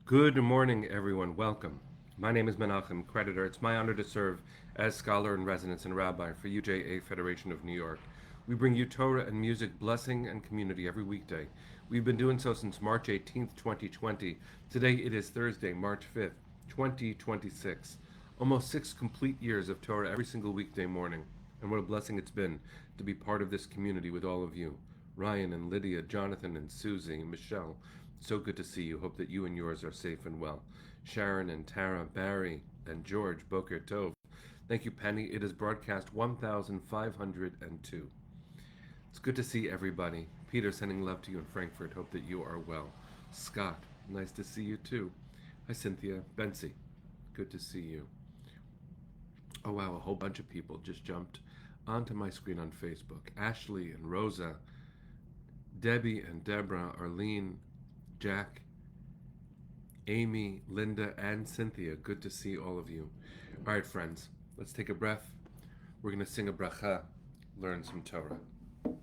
Good morning, everyone. Welcome. My name is Menachem Creditor. It's my honor to serve as scholar in residence and rabbi for UJA Federation of New York. We bring you Torah and music, blessing, and community every weekday. We've been doing so since March 18th, 2020. Today it is Thursday, March 5th, 2026. Almost 6 complete years of Torah every single weekday morning. And what a blessing it's been to be part of this community with all of you. Ryan and Lydia, Jonathan and Susie, Michelle. So good to see you. Hope that you and yours are safe and well. Sharon and Tara, Barry and George, Boker Tov. Thank you, Penny. It is broadcast 1502. It's good to see everybody. Peter, sending love to you in Frankfurt. Hope that you are well. Scott, nice to see you too. Hi, Cynthia. Bensi, good to see you. Oh, wow, a whole bunch of people just jumped onto my screen on Facebook. Ashley and Rosa, Debbie and Deborah, Arlene, Jack, Amy, Linda, and Cynthia. Good to see all of you. All right, friends, let's take a breath. We're going to sing a bracha, learn some Torah. Okay.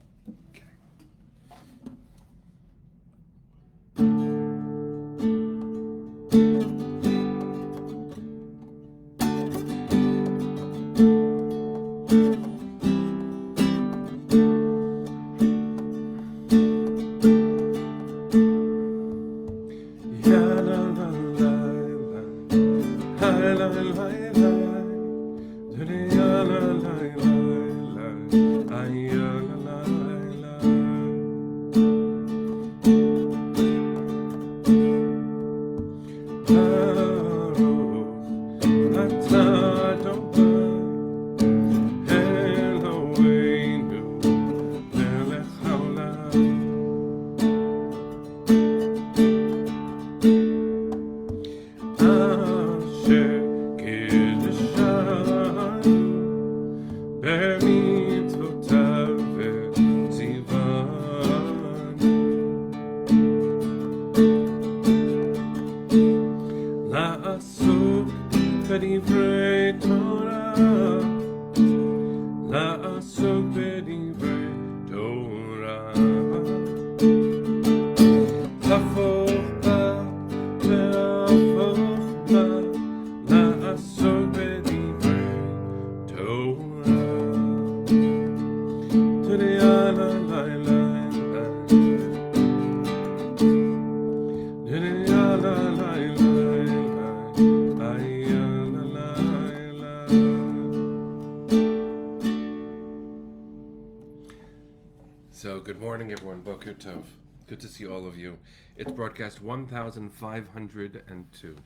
So, good morning, everyone. Boker Tov. Good to see all of you. It's broadcast 1502.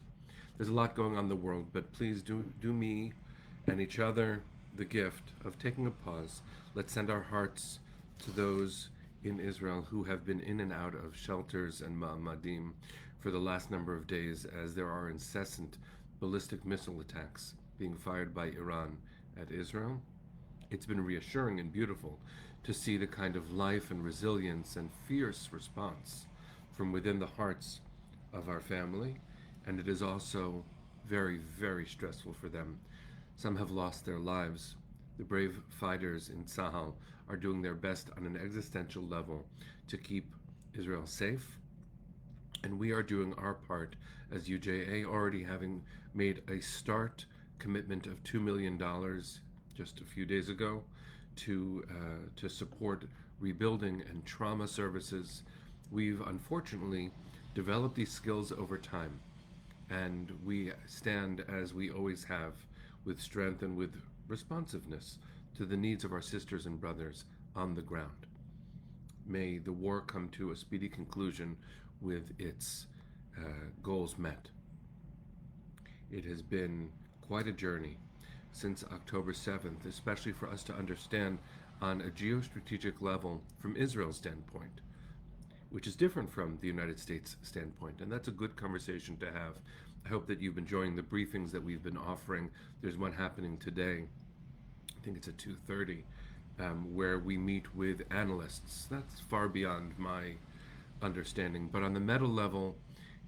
There's a lot going on in the world, but please do me and each other the gift of taking a pause. Let's send our hearts to those in Israel who have been in and out of shelters and ma'amadim for the last number of days, as there are incessant ballistic missile attacks being fired by Iran at Israel. It's been reassuring and beautiful to see the kind of life and resilience and fierce response from within the hearts of our family, and it is also very, very stressful for them. Some have lost their lives. The brave fighters in Tzahal are doing their best on an existential level to keep Israel safe, and we are doing our part as UJA, already having made a start commitment of $2 million just a few days ago to support rebuilding and trauma services. We've unfortunately developed these skills over time, and we stand, as we always have, with strength and with responsiveness to the needs of our sisters and brothers on the ground. May the war come to a speedy conclusion with its goals met. It has been quite a journey since October 7th, especially for us to understand on a geostrategic level from Israel's standpoint, which is different from the United States standpoint. And that's a good conversation to have. I hope that you've been enjoying the briefings that we've been offering. There's one happening today. I think it's at 2:30, where we meet with analysts. That's far beyond my understanding. But on the meta level,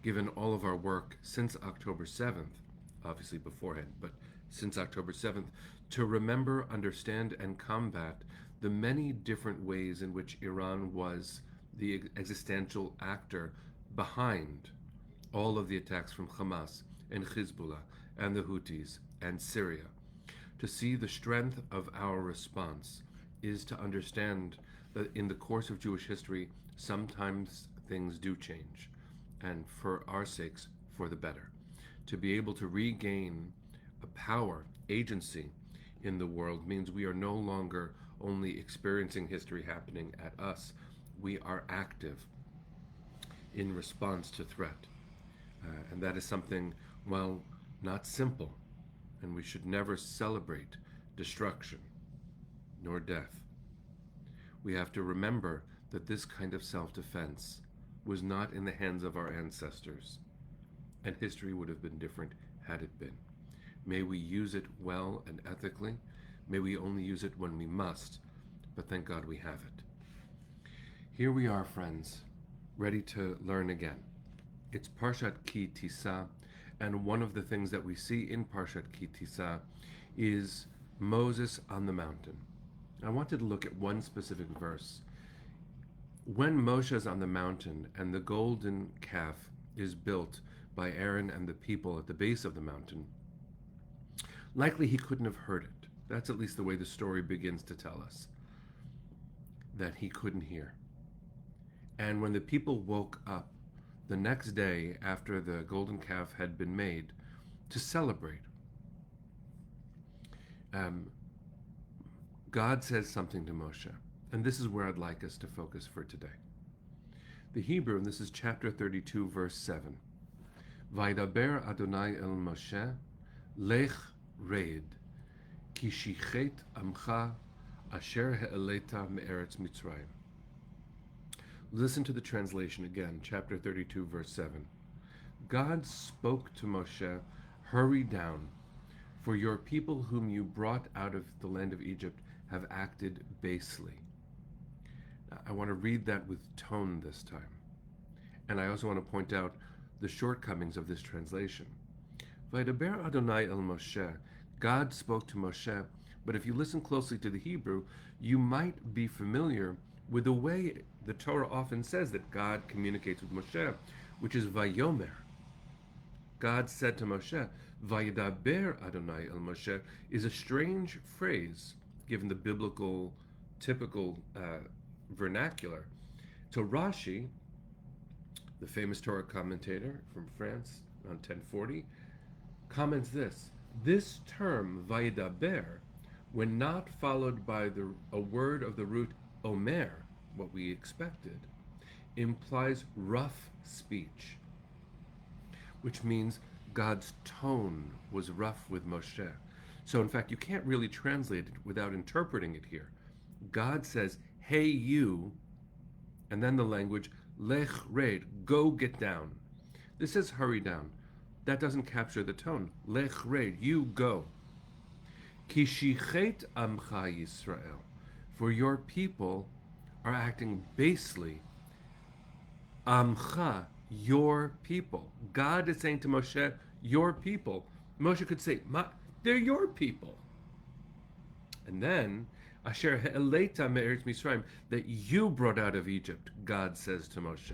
given all of our work since October 7th, obviously beforehand, but since October 7th, to remember, understand, and combat the many different ways in which Iran was the existential actor behind all of the attacks from Hamas and Hezbollah and the Houthis and Syria. To see the strength of our response is to understand that in the course of Jewish history, sometimes things do change, and for our sakes, for the better. To be able to regain a power, agency in the world means we are no longer only experiencing history happening at us, we are active in response to threat. And that is something, well, not simple, and we should never celebrate destruction nor death. We have to remember that this kind of self-defense was not in the hands of our ancestors, and history would have been different had it been. May we use it well and ethically. May we only use it when we must, but thank God we have it. Here we are, friends, ready to learn again. It's Parshat Ki Tissa, and one of the things that we see in Parshat Ki Tissa is Moses on the mountain. I wanted to look at one specific verse. When Moshe is on the mountain and the golden calf is built by Aaron and the people at the base of the mountain, likely he couldn't have heard it. That's at least the way the story begins to tell us, that he couldn't hear. And when the people woke up the next day after the golden calf had been made to celebrate, God says something to Moshe, and this is where I'd like us to focus for today. The Hebrew, and this is chapter 32, verse 7. Vaydaber Adonai el Moshe, lech red, ki shichet amcha asher he'eleta me'eretz Mitzrayim. Listen to the translation again, chapter 32, verse 7. God spoke to Moshe, hurry down, for your people whom you brought out of the land of Egypt have acted basely. I want to read that with tone this time. And I also want to point out the shortcomings of this translation. Vaydaber Adonai el Moshe, God spoke to Moshe, but if you listen closely to the Hebrew, you might be familiar with the way the Torah often says that God communicates with Moshe, which is Vayomer. God said to Moshe, Vaydaber Adonai el Moshe is a strange phrase, given the biblical, typical vernacular. So Rashi, the famous Torah commentator from France on 1040, comments this. This term, Vaydaber, when not followed by a word of the root omer, what we expected, implies rough speech, which means God's tone was rough with Moshe. So in fact, you can't really translate it without interpreting it here. God says, hey you, and then the language, lech red, go get down. This says hurry down. That doesn't capture the tone. Lech red, you go. Ki shichet amcha Yisrael, for your people are acting basely. Amcha, your people. God is saying to Moshe, your people. Moshe could say, they're your people. And then, Asher he'eleta me'eretz Mitzrayim, that you brought out of Egypt, God says to Moshe.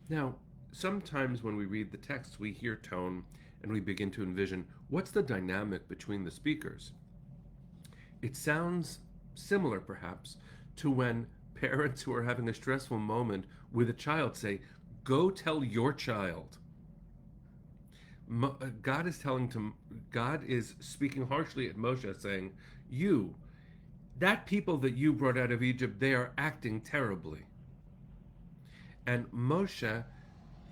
Now, sometimes when we read the text, we hear tone and we begin to envision what's the dynamic between the speakers. It sounds similar, perhaps, to when parents who are having a stressful moment with a child say, go tell your child. God is speaking harshly at Moshe, saying, that people that you brought out of Egypt, they are acting terribly. And Moshe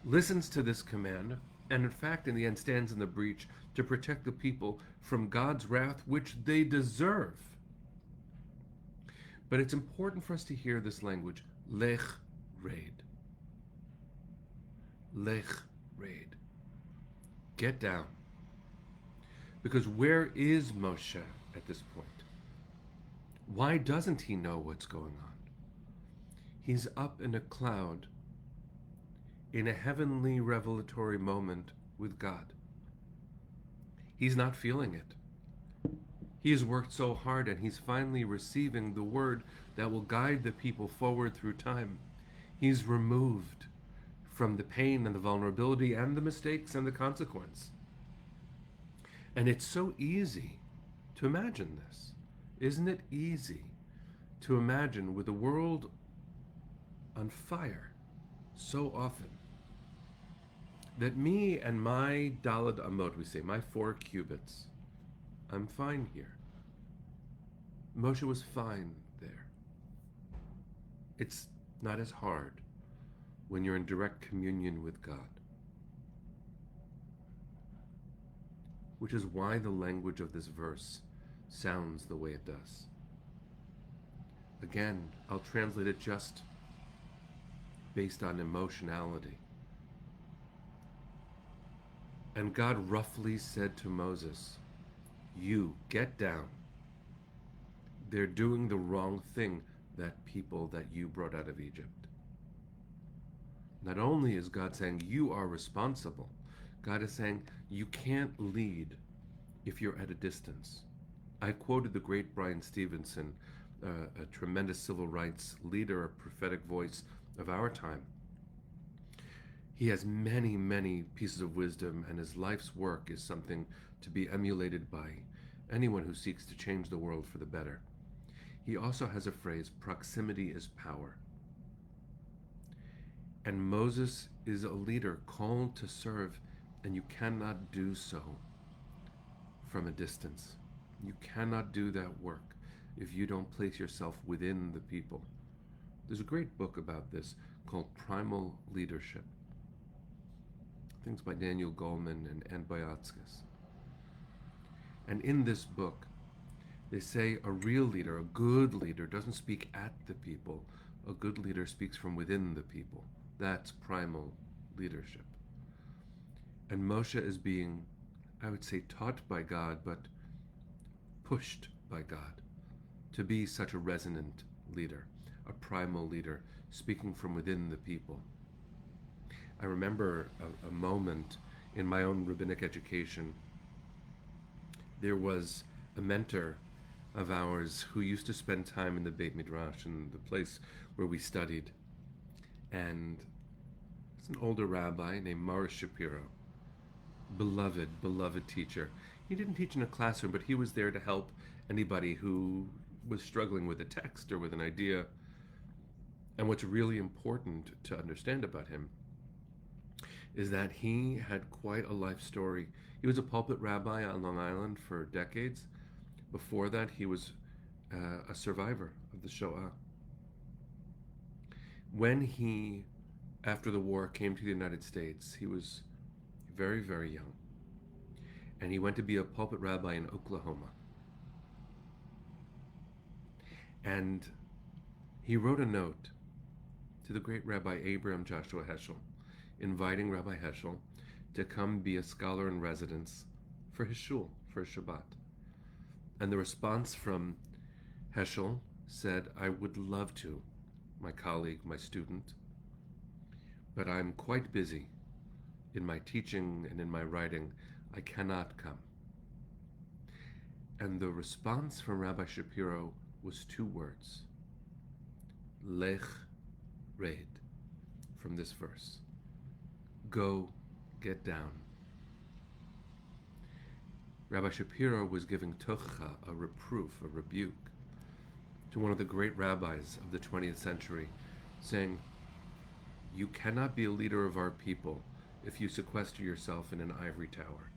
listens to this command, and in fact, in the end, stands in the breach to protect the people from God's wrath, which they deserve. But it's important for us to hear this language, lech red. Lech red. Get down. Because where is Moshe at this point? Why doesn't he know what's going on? He's up in a cloud in a heavenly revelatory moment with God. He's not feeling it. He has worked so hard and he's finally receiving the word that will guide the people forward through time. He's removed from the pain and the vulnerability and the mistakes and the consequence. And it's so easy to imagine this. Isn't it easy to imagine with the world on fire so often that me and my dalad amot, we say, my 4 cubits, I'm fine here. Moshe was fine there. It's not as hard when you're in direct communion with God. Which is why the language of this verse sounds the way it does. Again, I'll translate it just based on emotionality. And God roughly said to Moses, you get down. They're doing the wrong thing, that people that you brought out of Egypt. Not only is God saying you are responsible, God is saying you can't lead if you're at a distance. I quoted the great Brian Stevenson, a tremendous civil rights leader, a prophetic voice of our time. He has many, many pieces of wisdom, and his life's work is something to be emulated by anyone who seeks to change the world for the better. He also has a phrase, proximity is power. And Moses is a leader called to serve, and you cannot do so from a distance. You cannot do that work if you don't place yourself within the people. There's a great book about this called Primal Leadership. Things by Daniel Goleman and Ann Boyatzkis. And in this book, they say a real leader, a good leader, doesn't speak at the people. A good leader speaks from within the people. That's primal leadership. And Moshe is being, I would say, taught by God, but pushed by God to be such a resonant leader, a primal leader, speaking from within the people. I remember a moment in my own rabbinic education. There was a mentor of ours who used to spend time in the Beit Midrash, in the place where we studied. And it's an older rabbi named Morris Shapiro. Beloved teacher. He didn't teach in a classroom, but he was there to help anybody who was struggling with a text or with an idea. And what's really important to understand about him is that he had quite a life story. He was a pulpit rabbi on Long Island for decades. Before that, he was a survivor of the Shoah. When he, after the war, came to the United States, he was very, very young. And he went to be a pulpit rabbi in Oklahoma. And he wrote a note to the great Rabbi Abraham Joshua Heschel, inviting Rabbi Heschel to come be a scholar in residence for his shul, for his Shabbat. And the response from Heschel said, I would love to, my colleague, my student, but I'm quite busy in my teaching and in my writing. I cannot come. And the response from Rabbi Shapiro was 2 words, Lech Red, from this verse. Go, get down. Rabbi Shapiro was giving tocha, a reproof, a rebuke, to one of the great rabbis of the 20th century, saying, you cannot be a leader of our people if you sequester yourself in an ivory tower,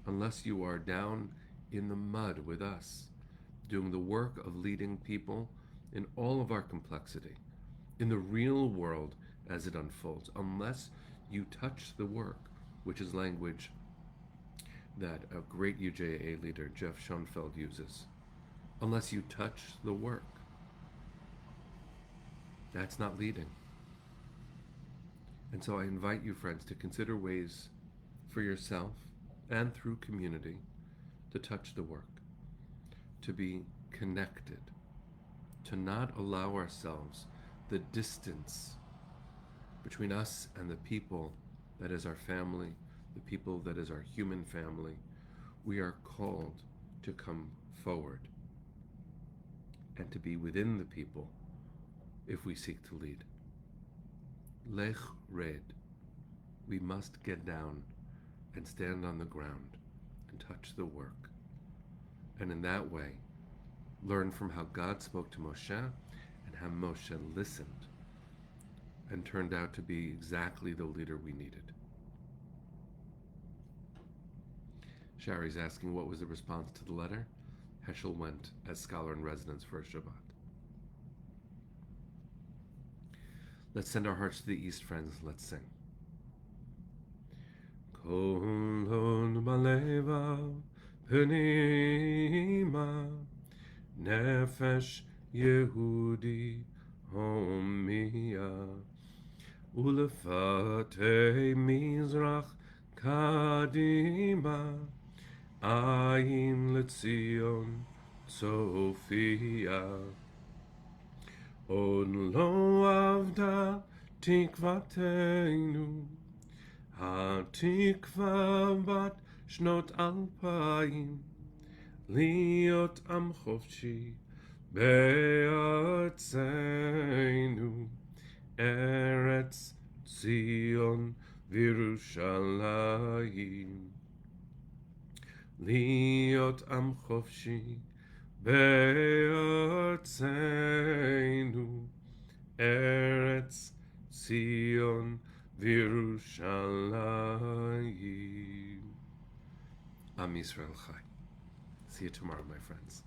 unless you are down in the mud with us, doing the work of leading people in all of our complexity, in the real world as it unfolds, unless you touch the work, which is language that a great UJA leader, Jeff Schoenfeld, uses. Unless you touch the work, that's not leading. And so I invite you, friends, to consider ways for yourself and through community to touch the work, to be connected, to not allow ourselves the distance between us and the people that is our family, the people that is our human family. We are called to come forward and to be within the people if we seek to lead. Lech Red. we must get down and stand on the ground and touch the work. And in that way, learn from how God spoke to Moshe and how Moshe listened and turned out to be exactly the leader we needed. Shari's asking what was the response to the letter. Heschel went as scholar in residence for a Shabbat. Let's send our hearts to the east, friends. Let's sing. Kol hod balevav pnima nefesh Yehudi homiya ulefatei mizrach kadima ayin letzion Sophia od lo avda tikvatenu התקווה בת שנות 2000 להיות עם חופשי בארצנו ארץ ציון וירושלים להיות עם חופשי בארצנו ארץ ציון Virushalayim. Am Yisrael Chai. See you tomorrow, my friends.